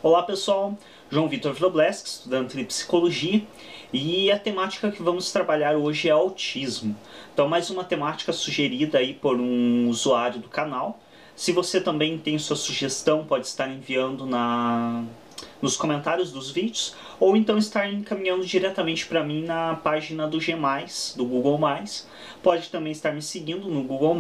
Olá pessoal, João Vitor Wrobleski, estudante de psicologia, e a temática que vamos trabalhar hoje é autismo. Então, mais uma temática sugerida aí por um usuário do canal. Se você também tem sua sugestão, pode estar enviando nos comentários dos vídeos, ou então estar encaminhando diretamente para mim na página do G+, do Google+. Pode também estar me seguindo no Google+,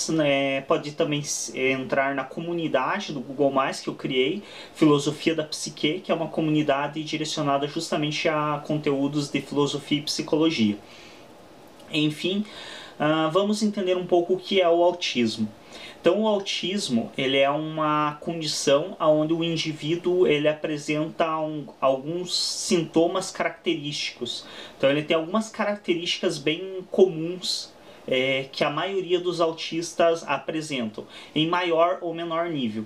né? Pode também entrar na comunidade do Google+, que eu criei, Filosofia da Psique, que é uma comunidade direcionada justamente a conteúdos de filosofia e psicologia. Enfim, vamos entender um pouco o que é o autismo. Então, o autismo ele é uma condição onde o indivíduo ele apresenta alguns sintomas característicos. Então, ele tem algumas características bem comuns que a maioria dos autistas apresentam, em maior ou menor nível.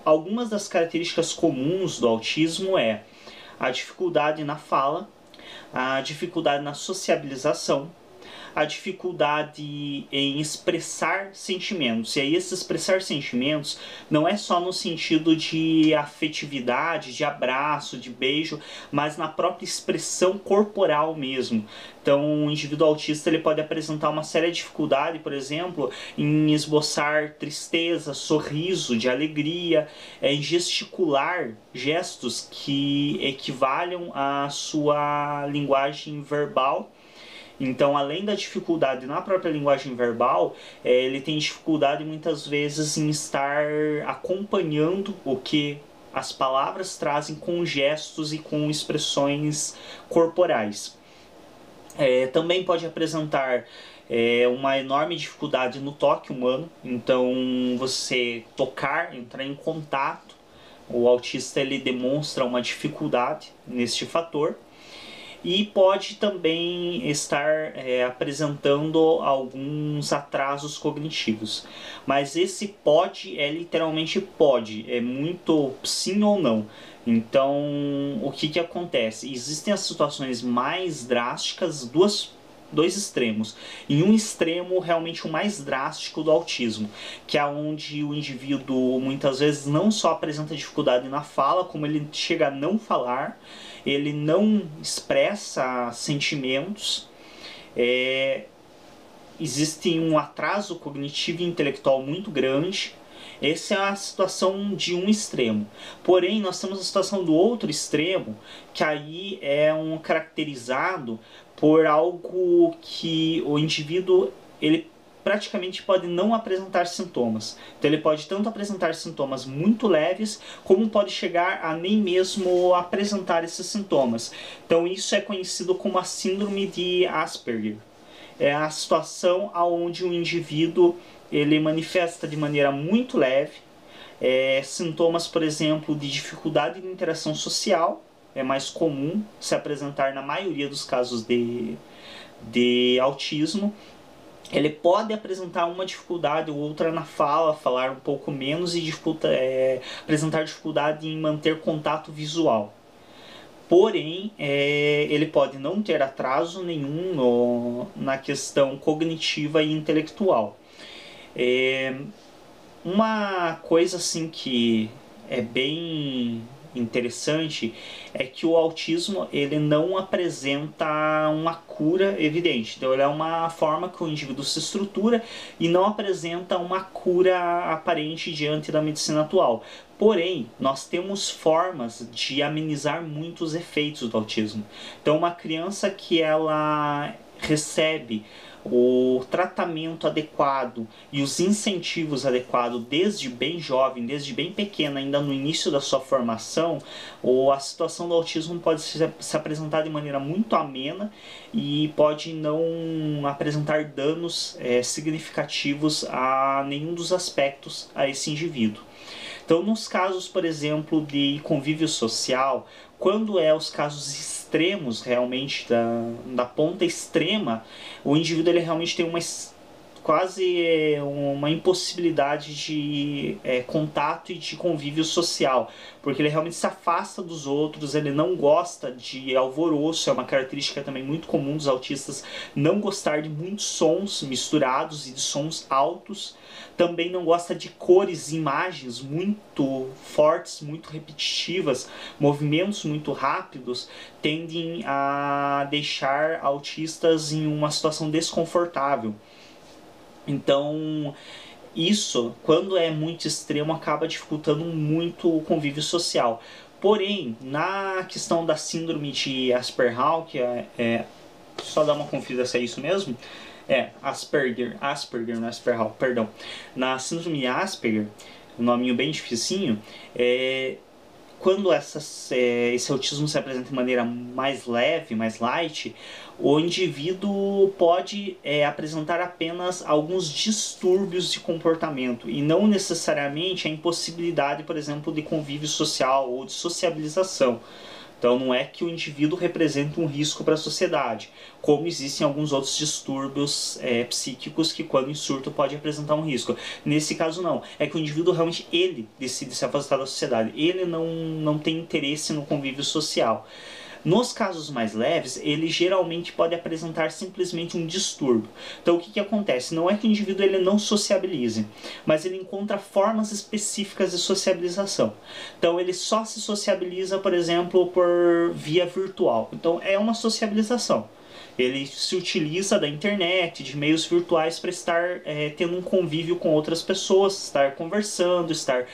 Algumas das características comuns do autismo é a dificuldade na fala, a dificuldade na sociabilização, a dificuldade em expressar sentimentos. E aí esse expressar sentimentos não é só no sentido de afetividade, de abraço, de beijo, mas na própria expressão corporal mesmo. Então, um indivíduo autista ele pode apresentar uma séria dificuldade, por exemplo, em esboçar tristeza, sorriso, de alegria, em gesticular gestos que equivalham à sua linguagem verbal. Então, além da dificuldade na própria linguagem verbal, ele tem dificuldade muitas vezes em estar acompanhando o que as palavras trazem com gestos e com expressões corporais. Também pode apresentar uma enorme dificuldade no toque humano. Então, você tocar, entrar em contato, o autista ele demonstra uma dificuldade neste fator. E pode também estar apresentando alguns atrasos cognitivos. Mas esse pode é literalmente pode, é muito sim ou não. Então, o que acontece? Existem as situações mais drásticas, dois extremos. Em um extremo, realmente o mais drástico do autismo, que é onde o indivíduo muitas vezes não só apresenta dificuldade na fala, como ele chega a não falar, ele não expressa sentimentos, existe um atraso cognitivo e intelectual muito grande. Essa é a situação de um extremo. Porém, nós temos a situação do outro extremo, que aí é caracterizado por algo que o indivíduo ele praticamente pode não apresentar sintomas. Então ele pode tanto apresentar sintomas muito leves, como pode chegar a nem mesmo apresentar esses sintomas. Então isso é conhecido como a síndrome de Asperger. É a situação onde o indivíduo ele manifesta de maneira muito leve sintomas, por exemplo, de dificuldade de interação social. É mais comum se apresentar na maioria dos casos de autismo. Ele pode apresentar uma dificuldade ou outra na fala, falar um pouco menos e apresentar dificuldade em manter contato visual. Porém, ele pode não ter atraso nenhum na questão cognitiva e intelectual. Uma coisa assim que é bem interessante é que o autismo ele não apresenta uma cura evidente. Então ele é uma forma que o indivíduo se estrutura e não apresenta uma cura aparente diante da medicina atual. Porém, nós temos formas de amenizar muitos efeitos do autismo. Então uma criança que ela recebe o tratamento adequado e os incentivos adequados desde bem jovem, desde bem pequena, ainda no início da sua formação, a situação do autismo pode se apresentar de maneira muito amena e pode não apresentar danos significativos a nenhum dos aspectos a esse indivíduo. Então, nos casos, por exemplo, de convívio social, quando os casos extremos realmente da ponta extrema, o indivíduo ele realmente tem uma quase uma impossibilidade de contato e de convívio social, porque ele realmente se afasta dos outros, ele não gosta de alvoroço, é uma característica também muito comum dos autistas, não gostar de muitos sons misturados e de sons altos, também não gosta de cores e imagens muito fortes, muito repetitivas, movimentos muito rápidos, tendem a deixar autistas em uma situação desconfortável. Então, isso, quando é muito extremo, acaba dificultando muito o convívio social. Porém, na questão da síndrome de Asperger, que só dar uma conferida se é isso mesmo, Asperger, não é Asperger, perdão. Na síndrome de Asperger, um nominho bem dificinho, quando esse autismo se apresenta de maneira mais leve, mais light, o indivíduo pode apresentar apenas alguns distúrbios de comportamento e não necessariamente a impossibilidade, por exemplo, de convívio social ou de sociabilização. Então não é que o indivíduo representa um risco para a sociedade, como existem alguns outros distúrbios psíquicos que quando em surto pode apresentar um risco. Nesse caso não, é que o indivíduo realmente ele decide se afastar da sociedade, ele não tem interesse no convívio social. Nos casos mais leves, ele geralmente pode apresentar simplesmente um distúrbio. Então o que acontece? Não é que o indivíduo ele não sociabilize, mas ele encontra formas específicas de sociabilização. Então ele só se sociabiliza, por exemplo, por via virtual. Então é uma sociabilização. Ele se utiliza da internet, de meios virtuais para estar tendo um convívio com outras pessoas, estar conversando, estar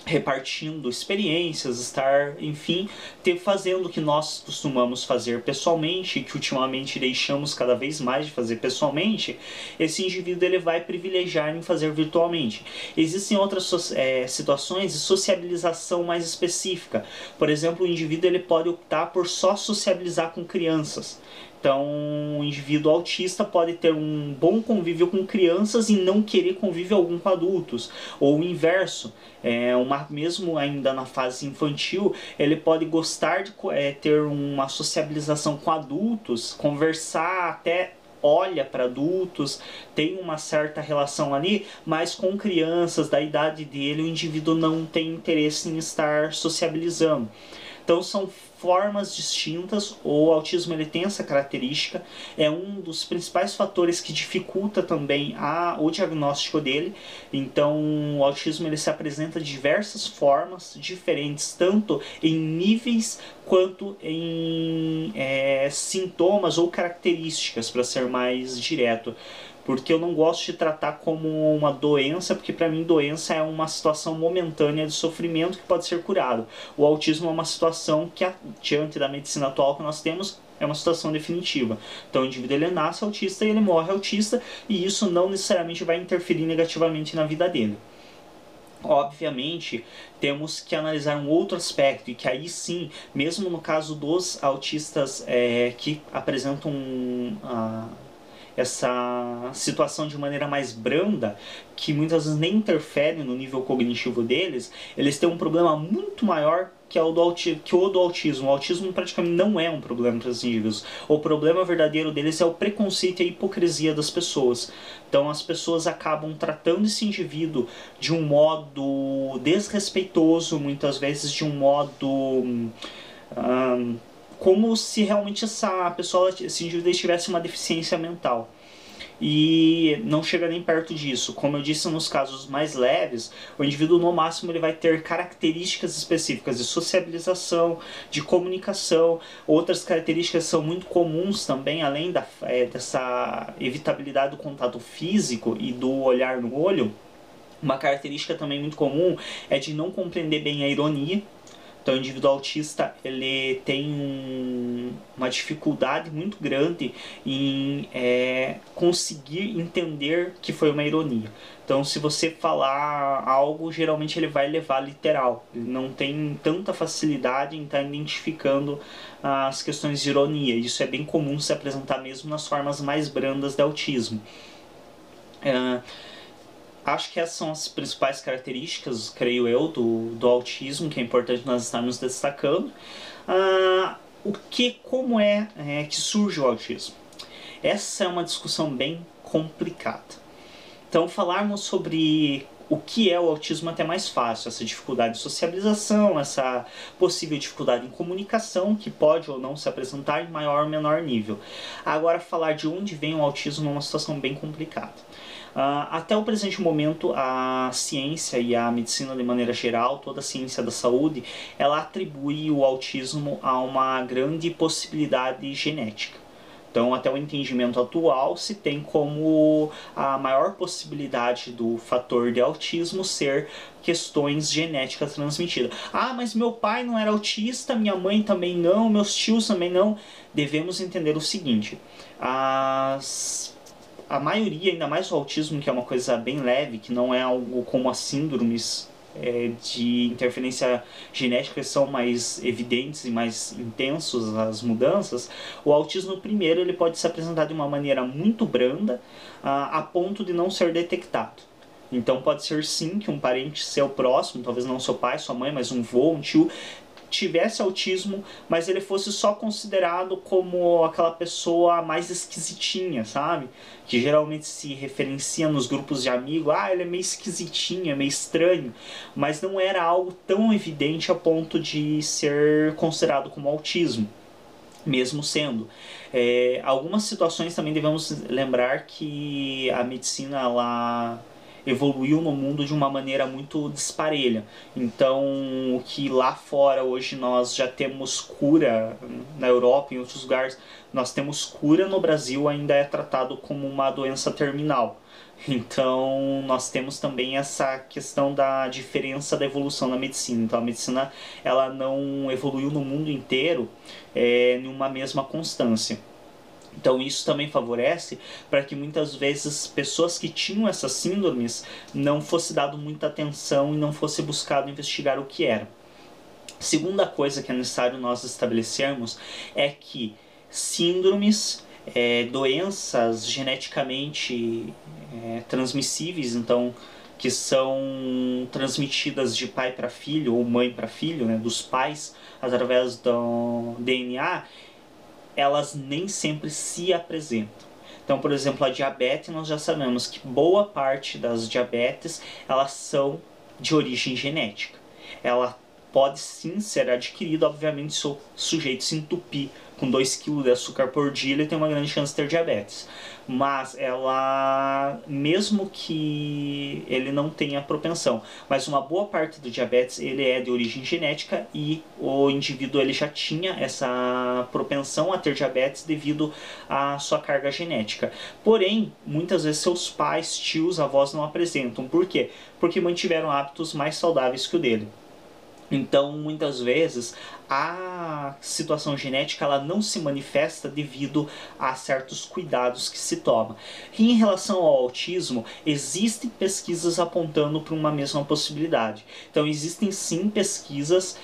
repartindo experiências, estar, enfim, fazendo o que nós costumamos fazer pessoalmente, que ultimamente deixamos cada vez mais de fazer pessoalmente, esse indivíduo ele vai privilegiar em fazer virtualmente. Existem outras situações de sociabilização mais específica. Por exemplo, o indivíduo ele pode optar por só sociabilizar com crianças. Então, o indivíduo autista pode ter um bom convívio com crianças e não querer convívio algum com adultos. Ou o inverso, mesmo ainda na fase infantil, ele pode gostar de ter uma sociabilização com adultos, conversar até olha para adultos, tem uma certa relação ali, mas com crianças da idade dele o indivíduo não tem interesse em estar sociabilizando. Então são formas distintas, o autismo ele tem essa característica, é um dos principais fatores que dificulta também o diagnóstico dele. Então o autismo ele se apresenta de diversas formas diferentes, tanto em níveis quanto em sintomas ou características, para ser mais direto. Porque eu não gosto de tratar como uma doença, porque para mim doença é uma situação momentânea de sofrimento que pode ser curado. O autismo é uma situação que, diante da medicina atual que nós temos, é uma situação definitiva. Então o indivíduo ele nasce autista e ele morre autista, e isso não necessariamente vai interferir negativamente na vida dele. Obviamente, temos que analisar um outro aspecto, e que aí sim, mesmo no caso dos autistas que apresentam essa situação de maneira mais branda, que muitas vezes nem interfere no nível cognitivo deles, eles têm um problema muito maior que o do autismo. O autismo praticamente não é um problema para os indivíduos. O problema verdadeiro deles é o preconceito e a hipocrisia das pessoas. Então as pessoas acabam tratando esse indivíduo de um modo desrespeitoso, muitas vezes de um modo como se realmente esse indivíduo tivesse uma deficiência mental. E não chega nem perto disso. Como eu disse, nos casos mais leves, o indivíduo no máximo ele vai ter características específicas de sociabilização, de comunicação. Outras características são muito comuns também, além dessa evitabilidade do contato físico e do olhar no olho. Uma característica também muito comum é de não compreender bem a ironia. Então o indivíduo autista ele tem uma dificuldade muito grande em conseguir entender que foi uma ironia. Então se você falar algo, geralmente ele vai levar literal. Ele não tem tanta facilidade em estar identificando as questões de ironia. Isso é bem comum se apresentar mesmo nas formas mais brandas de autismo. Acho que essas são as principais características, creio eu, do autismo, que é importante nós estarmos destacando. Como é que surge o autismo? Essa é uma discussão bem complicada. Então, falarmos sobre o que é o autismo é até mais fácil, essa dificuldade de socialização, essa possível dificuldade em comunicação, que pode ou não se apresentar em maior ou menor nível. Agora, falar de onde vem o autismo é uma situação bem complicada. Até o presente momento, a ciência e a medicina de maneira geral, toda a ciência da saúde, ela atribui o autismo a uma grande possibilidade genética. Então, até o entendimento atual, se tem como a maior possibilidade do fator de autismo ser questões genéticas transmitidas. Ah, mas meu pai não era autista, minha mãe também não, meus tios também não. Devemos entender o seguinte, a maioria, ainda mais o autismo, que é uma coisa bem leve, que não é algo como as síndromes de interferência genética, que são mais evidentes e mais intensos as mudanças, o autismo primeiro ele pode se apresentar de uma maneira muito branda, a ponto de não ser detectado. Então pode ser sim que um parente seu próximo, talvez não seu pai, sua mãe, mas um vô, um tio, tivesse autismo, mas ele fosse só considerado como aquela pessoa mais esquisitinha, sabe? Que geralmente se referencia nos grupos de amigos, ele é meio esquisitinho, é meio estranho, mas não era algo tão evidente a ponto de ser considerado como autismo, mesmo sendo. Algumas situações também devemos lembrar que a medicina, ela evoluiu no mundo de uma maneira muito disparelha. Então, o que lá fora hoje nós já temos cura, na Europa e em outros lugares nós temos cura, no Brasil ainda é tratado como uma doença terminal. Então, nós temos também essa questão da diferença da evolução da medicina. Então, a medicina ela não evoluiu no mundo inteiro em uma mesma constância. Então isso também favorece para que muitas vezes pessoas que tinham essas síndromes não fosse dado muita atenção e não fosse buscado investigar o que era. Segunda coisa que é necessário nós estabelecermos é que síndromes, doenças geneticamente transmissíveis, então que são transmitidas de pai para filho ou mãe para filho, né, dos pais através do DNA, elas nem sempre se apresentam. Então, por exemplo, a diabetes, nós já sabemos que boa parte das diabetes, elas são de origem genética. Ela pode sim ser adquirida, obviamente, se o sujeito se entupir com 2 kg de açúcar por dia, ele tem uma grande chance de ter diabetes. Mas ela, mesmo que ele não tenha propensão, mas uma boa parte do diabetes ele é de origem genética e o indivíduo ele já tinha essa propensão a ter diabetes devido à sua carga genética. Porém, muitas vezes seus pais, tios, avós não apresentam. Por quê? Porque mantiveram hábitos mais saudáveis que o dele. Então, muitas vezes, a situação genética ela não se manifesta devido a certos cuidados que se toma. E em relação ao autismo, existem pesquisas apontando para uma mesma possibilidade. Então, existem sim pesquisas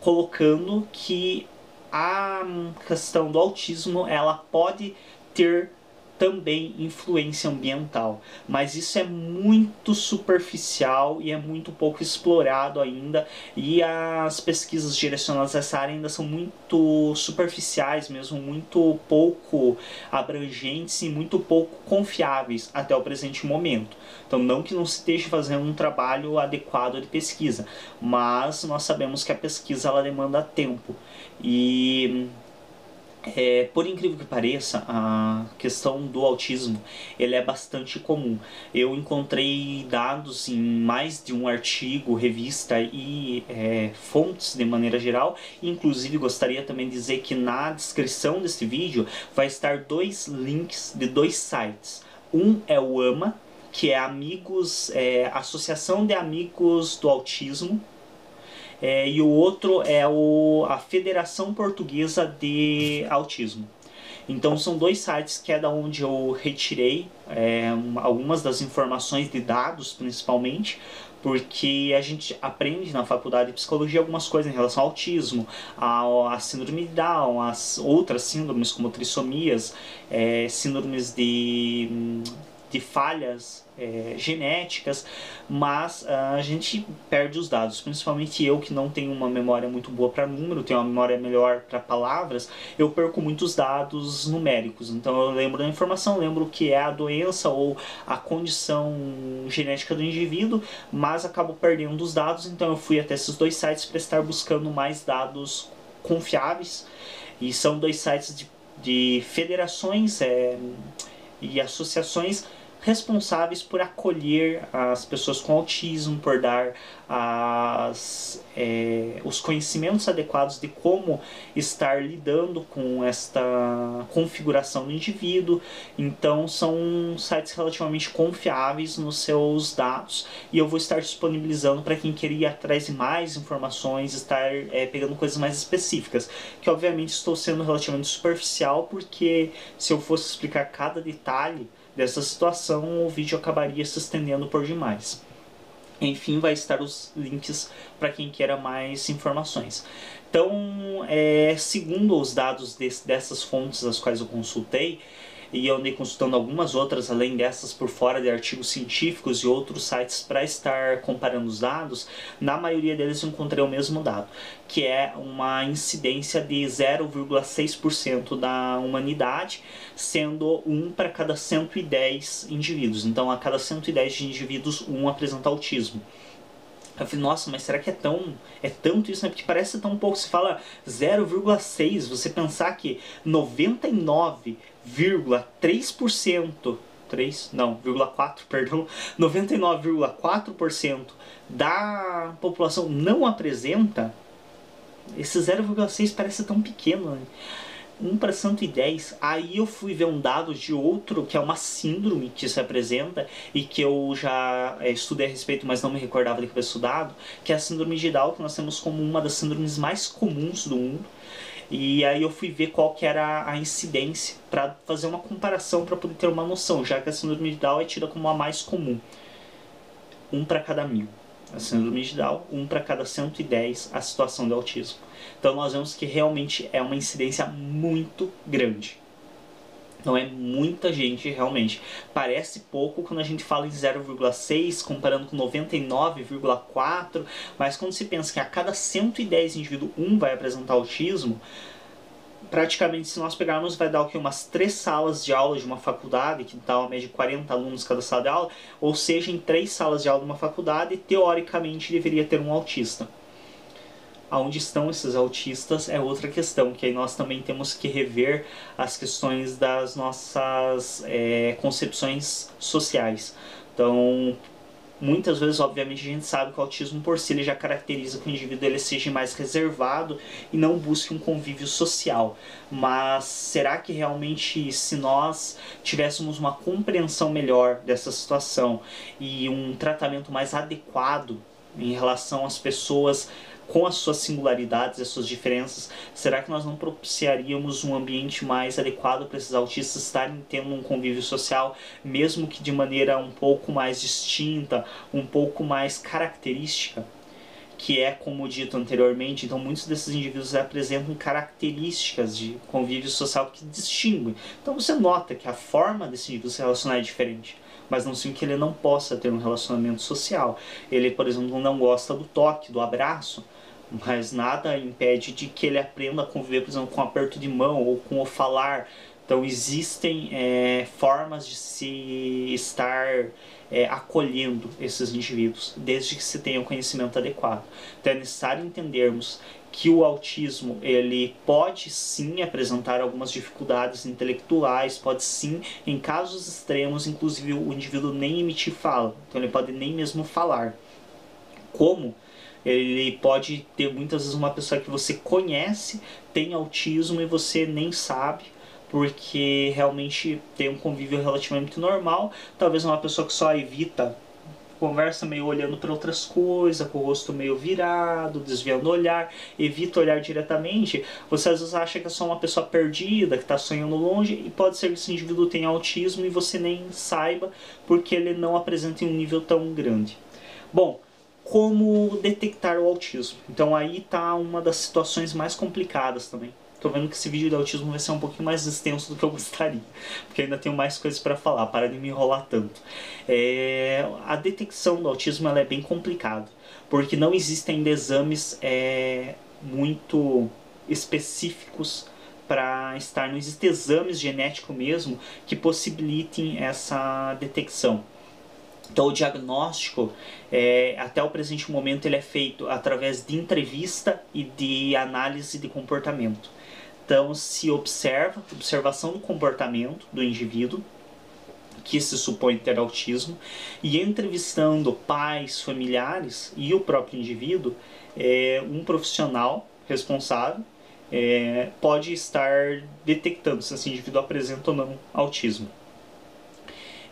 colocando que a questão do autismo ela pode ter também influência ambiental, mas isso é muito superficial e é muito pouco explorado ainda, e as pesquisas direcionadas a essa área ainda são muito superficiais mesmo, muito pouco abrangentes e muito pouco confiáveis até o presente momento. Então não que não se esteja fazendo um trabalho adequado de pesquisa, mas nós sabemos que a pesquisa ela demanda tempo e por incrível que pareça, a questão do autismo ele é bastante comum. Eu encontrei dados em mais de um artigo, revista e fontes de maneira geral. Inclusive gostaria também de dizer que na descrição desse vídeo vai estar 2 links de 2 sites. Um é o AMA, que é Associação de Amigos do Autismo. E o outro é a Federação Portuguesa de Autismo. Então são 2 sites que é da onde eu retirei algumas das informações de dados, principalmente, porque a gente aprende na faculdade de psicologia algumas coisas em relação ao autismo, a síndrome de Down, as outras síndromes como trissomias, síndromes de de falhas genéticas, mas a gente perde os dados, principalmente eu que não tenho uma memória muito boa para número, tenho uma memória melhor para palavras, eu perco muitos dados numéricos. Então eu lembro da informação, lembro o que é a doença ou a condição genética do indivíduo, mas acabo perdendo os dados. Então eu fui até esses dois sites para estar buscando mais dados confiáveis, e são dois sites de federações e associações responsáveis por acolher as pessoas com autismo, por dar os conhecimentos adequados de como estar lidando com esta configuração do indivíduo. Então são sites relativamente confiáveis nos seus dados, e eu vou estar disponibilizando para quem queria ir atrás de mais informações, estar pegando coisas mais específicas, que obviamente estou sendo relativamente superficial, porque se eu fosse explicar cada detalhe dessa situação, o vídeo acabaria se estendendo por demais. Enfim, vai estar os links para quem queira mais informações. Então, segundo os dados dessas fontes as quais eu consultei, e eu andei consultando algumas outras além dessas por fora de artigos científicos e outros sites para estar comparando os dados, na maioria deles eu encontrei o mesmo dado, que é uma incidência de 0,6% da humanidade, sendo 1 para cada 110 indivíduos. Então, a cada 110 indivíduos, 1 apresenta autismo. Eu falei, nossa, mas será que é tanto isso, né? Porque parece tão pouco. Se fala 0,6, você pensar que 99,3%, 0,4%, perdão, 99,4% da população não apresenta, esse 0,6 parece tão pequeno, né? 1 para 110. Aí eu fui ver um dado de outro, que é uma síndrome que se apresenta e que eu já estudei a respeito, mas não me recordava de cabeça do dado, que é a síndrome de Down, que nós temos como uma das síndromes mais comuns do mundo. E aí eu fui ver qual que era a incidência, para fazer uma comparação, para poder ter uma noção, já que a síndrome de Down é tida como a mais comum. 1 para cada 1000. A síndrome de Down, 1 para cada 110 a situação de autismo. Então nós vemos que realmente é uma incidência muito grande. Não é muita gente realmente. Parece pouco quando a gente fala em 0,6, comparando com 99,4, mas quando se pensa que a cada 110 indivíduos, 1 vai apresentar autismo, praticamente, se nós pegarmos, vai dar o que? Umas 3 salas de aula de uma faculdade, que dá uma média de 40 alunos cada sala de aula, ou seja, em 3 salas de aula de uma faculdade, teoricamente deveria ter um autista. Aonde estão esses autistas é outra questão, que aí nós também temos que rever as questões das nossas concepções sociais. Então, muitas vezes, obviamente, a gente sabe que o autismo por si ele já caracteriza que o indivíduo ele seja mais reservado e não busque um convívio social. Mas será que realmente, se nós tivéssemos uma compreensão melhor dessa situação e um tratamento mais adequado em relação às pessoas com as suas singularidades, as suas diferenças, será que nós não propiciaríamos um ambiente mais adequado para esses autistas estarem tendo um convívio social, mesmo que de maneira um pouco mais distinta, um pouco mais característica? Que é, como dito anteriormente, então muitos desses indivíduos apresentam características de convívio social que distinguem. Então você nota que a forma desse indivíduo se relacionar é diferente, mas não significa que ele não possa ter um relacionamento social. Ele, por exemplo, não gosta do toque, do abraço, mas nada impede de que ele aprenda a conviver, por exemplo, com o aperto de mão ou com o falar. Então existem formas de se estar acolhendo esses indivíduos, desde que se tenha o conhecimento adequado. Então é necessário entendermos que o autismo ele pode sim apresentar algumas dificuldades intelectuais, pode sim, em casos extremos, inclusive o indivíduo nem emitir fala, então ele pode nem mesmo falar. Como ele pode ter muitas vezes uma pessoa que você conhece, tem autismo e você nem sabe, porque realmente tem um convívio relativamente normal, talvez uma pessoa que só evita, conversa meio olhando para outras coisas, com o rosto meio virado, desviando o olhar, evita olhar diretamente, você às vezes acha que é só uma pessoa perdida, que está sonhando longe, e pode ser que esse indivíduo tenha autismo e você nem saiba, porque ele não apresenta em um nível tão grande. Bom, como detectar o autismo? Então aí está uma das situações mais complicadas também. Tô vendo que esse vídeo de autismo vai ser um pouquinho mais extenso do que eu gostaria, porque ainda tenho mais coisas para falar, para de me enrolar tanto. A detecção do autismo ela é bem complicada, porque não existem ainda exames muito específicos para estar, não existem exames genéticos mesmo que possibilitem essa detecção. Então o diagnóstico, até o presente momento, ele é feito através de entrevista e de análise de comportamento. Então se observação do comportamento do indivíduo, que se supõe ter autismo, e entrevistando pais, familiares e o próprio indivíduo, um profissional responsável pode estar detectando se esse indivíduo apresenta ou não autismo.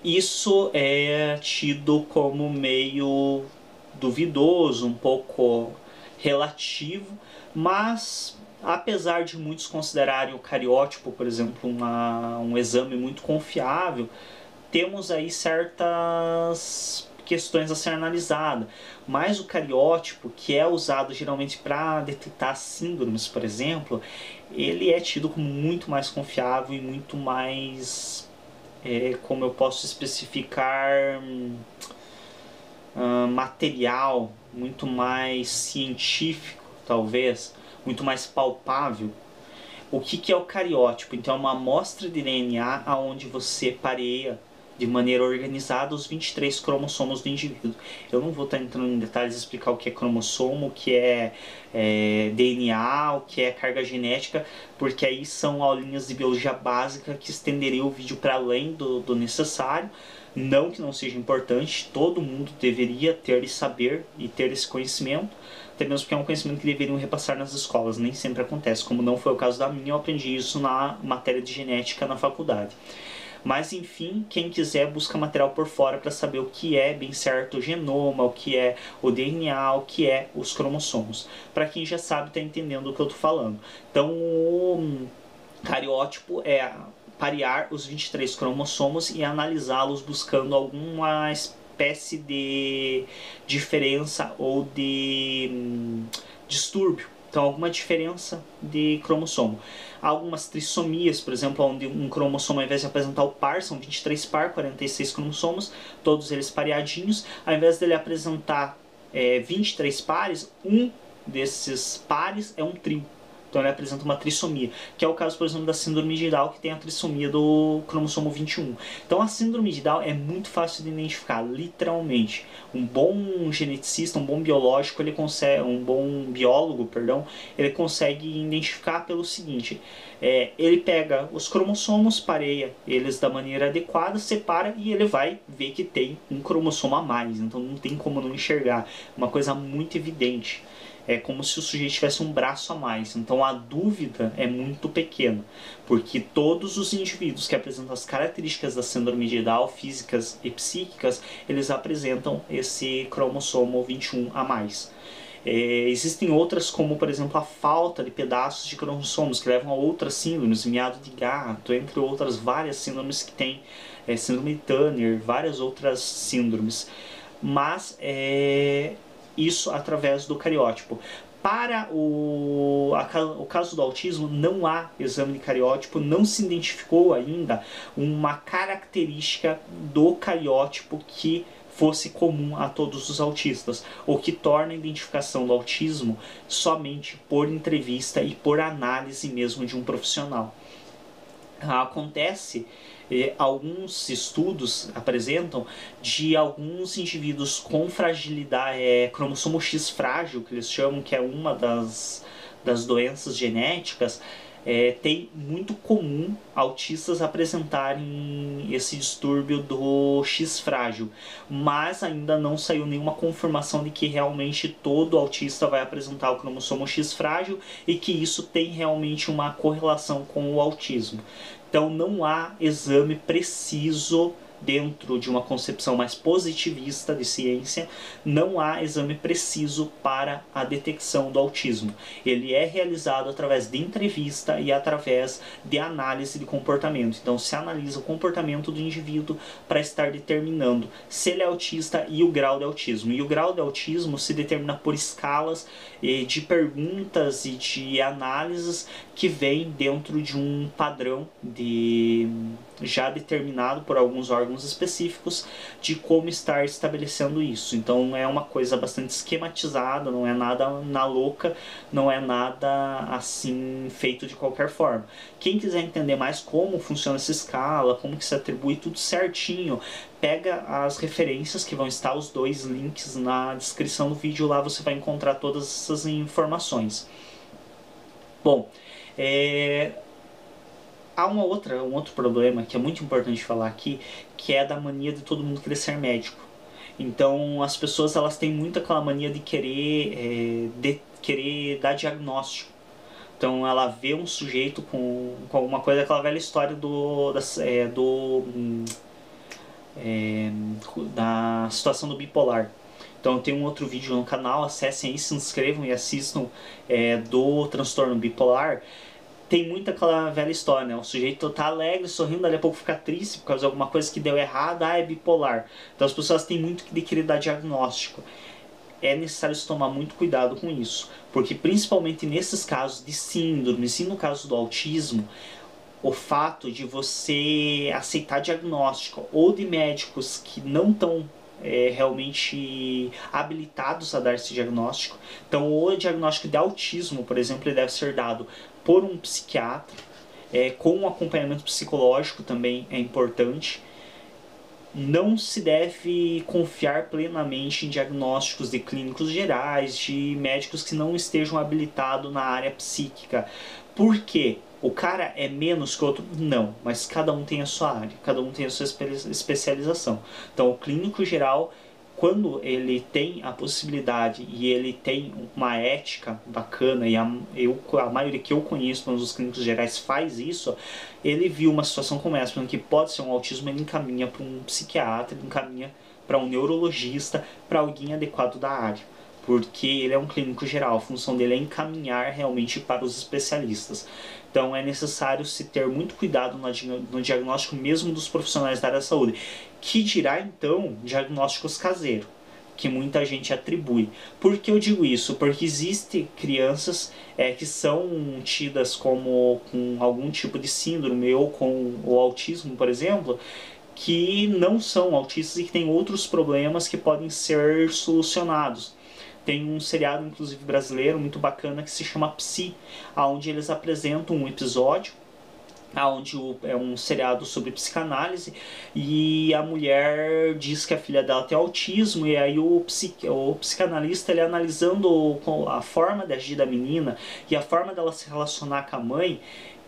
Isso é tido como meio duvidoso, um pouco relativo, mas apesar de muitos considerarem o cariótipo, por exemplo, um exame muito confiável, temos aí certas questões a ser analisadas. Mas o cariótipo, que é usado geralmente para detectar síndromes, por exemplo, ele é tido como muito mais confiável e muito mais, como eu posso especificar, material, muito mais científico, talvez, muito mais palpável. O que é o cariótipo? Então é uma amostra de DNA onde você pareia de maneira organizada os 23 cromossomos do indivíduo. Eu não vou estar entrando em detalhes explicar o que é cromossomo, o que é DNA, o que é carga genética, porque aí são aulinhas de biologia básica que estenderiam o vídeo para além do necessário. Não que não seja importante, todo mundo deveria ter e saber e ter esse conhecimento, até mesmo porque é um conhecimento que deveriam repassar nas escolas, nem sempre acontece, como não foi o caso da minha, eu aprendi isso na matéria de genética na faculdade. Mas enfim, quem quiser busca material por fora para saber o que é bem certo o genoma, o que é o DNA, o que é os cromossomos. Para quem já sabe, está entendendo o que eu estou falando. Então o cariótipo é parear os 23 cromossomos e analisá-los buscando alguma espécie de diferença ou de distúrbio. Então, alguma diferença de cromossomo. Há algumas trissomias, por exemplo, onde um cromossomo, ao invés de apresentar o par, são 23 par, 46 cromossomos, todos eles pareadinhos. Ao invés dele apresentar 23 pares, um desses pares é um trio. Então ele apresenta uma trissomia, que é o caso, por exemplo, da síndrome de Down, que tem a trissomia do cromossomo 21. Então a síndrome de Down é muito fácil de identificar, literalmente. Um bom geneticista, um bom biológico, um bom biólogo, perdão, ele consegue identificar pelo seguinte: ele pega os cromossomos, pareia eles da maneira adequada, separa e ele vai ver que tem um cromossomo a mais. Então não tem como não enxergar, uma coisa muito evidente. É como se o sujeito tivesse um braço a mais. Então a dúvida é muito pequena, porque todos os indivíduos que apresentam as características da síndrome de Down, físicas e psíquicas, eles apresentam esse cromossomo 21 a mais. Existem outras, como por exemplo a falta de pedaços de cromossomos, que levam a outras síndromes, miado de gato, entre outras várias síndromes que tem, síndrome de Turner, várias outras síndromes. Mas isso através do cariótipo. Para o caso do autismo, não há exame de cariótipo, não se identificou ainda uma característica do cariótipo que fosse comum a todos os autistas, o que torna a identificação do autismo somente por entrevista e por análise mesmo de um profissional. Acontece, alguns estudos apresentam de alguns indivíduos com fragilidade, cromossomo X frágil, que eles chamam, que é uma das doenças genéticas, tem muito comum autistas apresentarem esse distúrbio do X frágil, mas ainda não saiu nenhuma confirmação de que realmente todo autista vai apresentar o cromossomo X frágil e que isso tem realmente uma correlação com o autismo. Então não há exame preciso dentro de uma concepção mais positivista de ciência, não há exame preciso para a detecção do autismo. Ele é realizado através de entrevista e através de análise de comportamento. Então se analisa o comportamento do indivíduo para estar determinando se ele é autista e o grau de autismo. E o grau de autismo se determina por escalas de perguntas e de análises que vem dentro de um padrão já determinado por alguns órgãos específicos de como estar estabelecendo isso. Então é uma coisa bastante esquematizada, não é nada na louca, não é nada assim feito de qualquer forma. Quem quiser entender mais como funciona essa escala, como que se atribui tudo certinho, pega as referências que vão estar os dois links na descrição do vídeo, lá você vai encontrar todas essas informações. Bom, há um outro problema que é muito importante falar aqui, que é da mania de todo mundo querer ser médico. Então as pessoas elas têm muito aquela mania de querer dar diagnóstico. Então ela vê um sujeito com alguma coisa, aquela velha história da situação do bipolar. Então tem um outro vídeo no canal, acessem aí, se inscrevam e assistam, do transtorno bipolar. Tem muito aquela velha história, né? O sujeito tá alegre, sorrindo, dali a pouco fica triste por causa de alguma coisa que deu errado, é bipolar. Então as pessoas têm muito de querer dar diagnóstico. É necessário se tomar muito cuidado com isso, porque principalmente nesses casos de síndromes e no caso do autismo, o fato de você aceitar diagnóstico ou de médicos que não estão realmente habilitados a dar esse diagnóstico. Então o diagnóstico de autismo, por exemplo, ele deve ser dado por um psiquiatra, com um acompanhamento psicológico também é importante. Não se deve confiar plenamente em diagnósticos de clínicos gerais, de médicos que não estejam habilitados na área psíquica. Por quê? O cara é menos que o outro? Não, mas cada um tem a sua área, cada um tem a sua especialização. Então o clínico geral, quando ele tem a possibilidade e ele tem uma ética bacana, e a maioria que eu conheço, mas os clínicos gerais faz isso, ele viu uma situação como essa, que pode ser um autismo, ele encaminha para um psiquiatra, ele encaminha para um neurologista, para alguém adequado da área, porque ele é um clínico geral, a função dele é encaminhar realmente para os especialistas. Então é necessário se ter muito cuidado no diagnóstico mesmo dos profissionais da área da saúde. Que dirá então diagnósticos caseiros, que muita gente atribui. Por que eu digo isso? Porque existem crianças que são tidas como com algum tipo de síndrome ou com o autismo, por exemplo, que não são autistas e que têm outros problemas que podem ser solucionados. Tem um seriado, inclusive brasileiro, muito bacana, que se chama Psi, onde eles apresentam um episódio, onde é um seriado sobre psicanálise, e a mulher diz que a filha dela tem autismo, e aí o psicanalista, ele analisando a forma de agir da menina e a forma dela se relacionar com a mãe,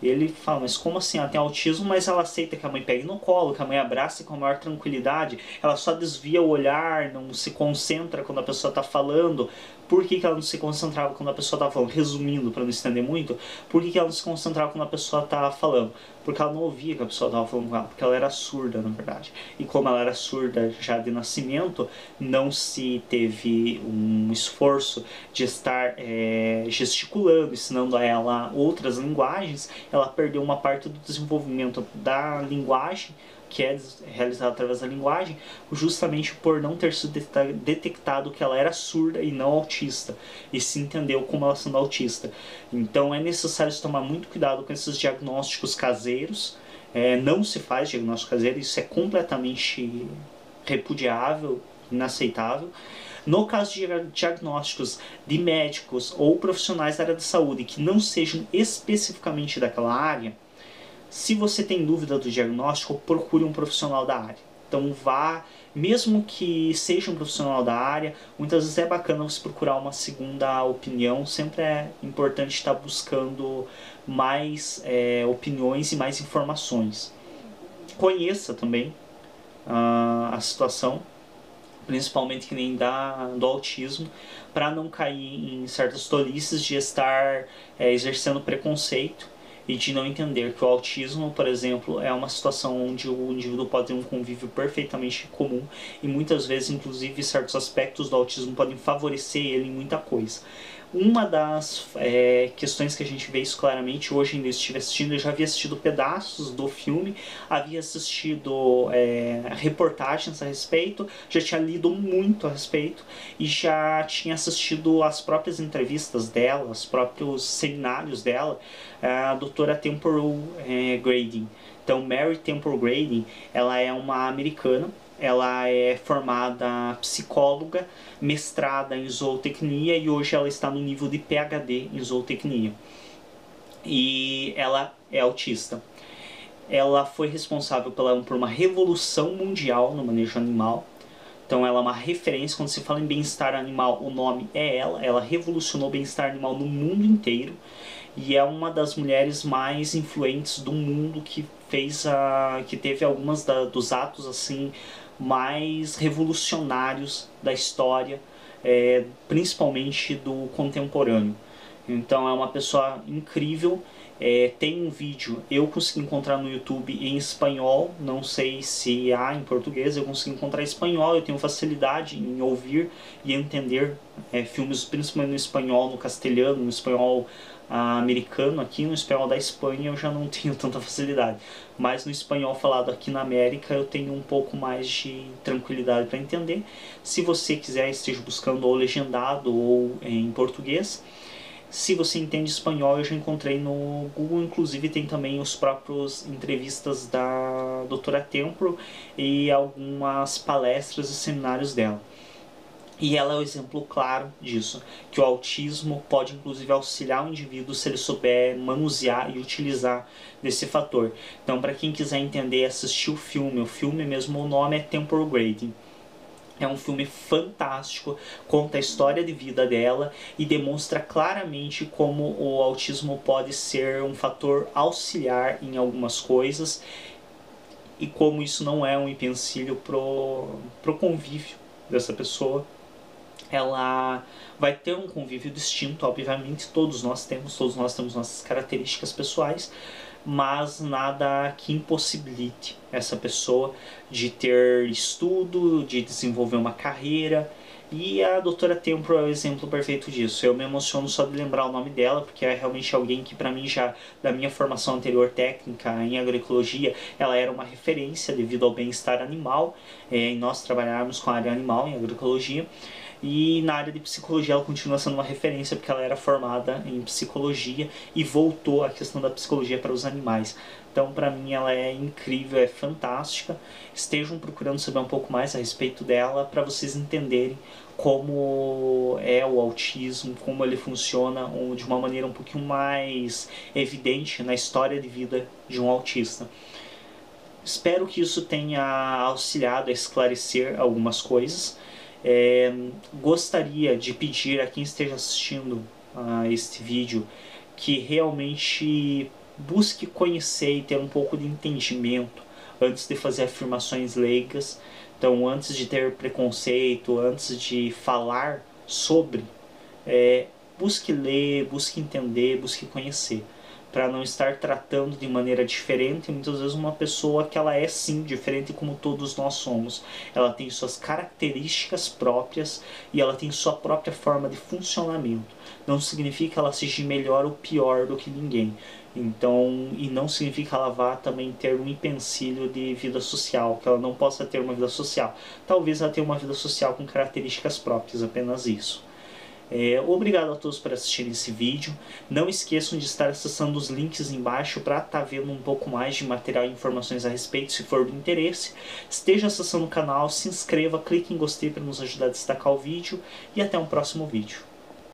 ele fala, mas como assim? Ela tem autismo, mas ela aceita que a mãe pegue no colo, que a mãe abrace com a maior tranquilidade, ela só desvia o olhar, não se concentra quando a pessoa está falando. Por que ela não se concentrava quando a pessoa estava falando? Resumindo, para não estender muito, por que ela não se concentrava quando a pessoa estava falando? Porque ela não ouvia que a pessoa estava falando com ela, porque ela era surda, na verdade. E como ela era surda já de nascimento, não se teve um esforço de estar gesticulando, ensinando a ela outras linguagens, ela perdeu uma parte do desenvolvimento da linguagem, que é realizado através da linguagem, justamente por não ter sido detectado que ela era surda e não autista, e se entendeu como ela sendo autista. Então é necessário se tomar muito cuidado com esses diagnósticos caseiros. Não se faz diagnóstico caseiro, isso é completamente repudiável, inaceitável. No caso de diagnósticos de médicos ou profissionais da área da saúde que não sejam especificamente daquela área, se você tem dúvida do diagnóstico, procure um profissional da área. Então vá, mesmo que seja um profissional da área, muitas vezes é bacana você procurar uma segunda opinião, sempre é importante estar buscando mais opiniões e mais informações. Conheça também a situação, principalmente que nem do autismo, para não cair em certas tolices de estar exercendo preconceito e de não entender que o autismo, por exemplo, é uma situação onde o indivíduo pode ter um convívio perfeitamente comum e muitas vezes, inclusive, certos aspectos do autismo podem favorecer ele em muita coisa. Uma das questões que a gente vê isso claramente, hoje ainda estive assistindo, eu já havia assistido pedaços do filme, havia assistido reportagens a respeito, já tinha lido muito a respeito e já tinha assistido as próprias entrevistas dela, os próprios seminários dela, a doutora Temple Grandin. Então, Mary Temple Grandin, ela é uma americana. Ela é formada psicóloga, mestrada em zootecnia e hoje ela está no nível de PhD em zootecnia. E ela é autista. Ela foi responsável por uma revolução mundial no manejo animal. Então ela é uma referência, quando se fala em bem-estar animal, o nome é ela. Ela revolucionou o bem-estar animal no mundo inteiro. E é uma das mulheres mais influentes do mundo que teve algumas dos atos assim mais revolucionários da história, principalmente do contemporâneo. Então é uma pessoa incrível. Tem um vídeo, eu consegui encontrar no YouTube em espanhol, não sei se há em português, eu consegui encontrar em espanhol, eu tenho facilidade em ouvir e entender filmes principalmente no espanhol, no castelhano, no espanhol americano. Aqui no espanhol da Espanha eu já não tenho tanta facilidade, mas no espanhol falado aqui na América eu tenho um pouco mais de tranquilidade para entender. Se você quiser, esteja buscando ou legendado ou em português. Se você entende espanhol, eu já encontrei no Google, inclusive tem também os próprios entrevistas da doutora Temple e algumas palestras e seminários dela. E ela é o exemplo claro disso, que o autismo pode inclusive auxiliar o indivíduo se ele souber manusear e utilizar desse fator. Então, para quem quiser entender, assistir o filme mesmo, o nome é Temple Grandin. É um filme fantástico, conta a história de vida dela e demonstra claramente como o autismo pode ser um fator auxiliar em algumas coisas e como isso não é um empecilho pro convívio dessa pessoa. Ela vai ter um convívio distinto, obviamente todos nós temos nossas características pessoais, mas nada que impossibilite essa pessoa de ter estudo, de desenvolver uma carreira. E a doutora Temple é o exemplo perfeito disso. Eu me emociono só de lembrar o nome dela, porque é realmente alguém que para mim já, da minha formação anterior técnica em agroecologia, ela era uma referência devido ao bem-estar animal, e nós trabalhávamos com a área animal em agroecologia. E na área de psicologia ela continua sendo uma referência porque ela era formada em psicologia e voltou a questão da psicologia para os animais. Então, para mim, ela é incrível, é fantástica. Estejam procurando saber um pouco mais a respeito dela para vocês entenderem como é o autismo, como ele funciona de uma maneira um pouquinho mais evidente na história de vida de um autista. Espero que isso tenha auxiliado a esclarecer algumas coisas. Gostaria de pedir a quem esteja assistindo a este vídeo que realmente busque conhecer e ter um pouco de entendimento antes de fazer afirmações leigas. Então, antes de ter preconceito, antes de falar sobre, busque ler, busque entender, busque conhecer, para não estar tratando de maneira diferente, muitas vezes uma pessoa que ela é sim diferente como todos nós somos. Ela tem suas características próprias e ela tem sua própria forma de funcionamento. Não significa que ela seja melhor ou pior do que ninguém. Então, e não significa que ela vá também ter um empecilho de vida social, que ela não possa ter uma vida social. Talvez ela tenha uma vida social com características próprias, apenas isso. Obrigado a todos por assistirem esse vídeo. Não esqueçam de estar acessando os links embaixo para estar vendo um pouco mais de material e informações a respeito, se for do interesse. Esteja acessando o canal, se inscreva, clique em gostei para nos ajudar a destacar o vídeo e até um próximo vídeo.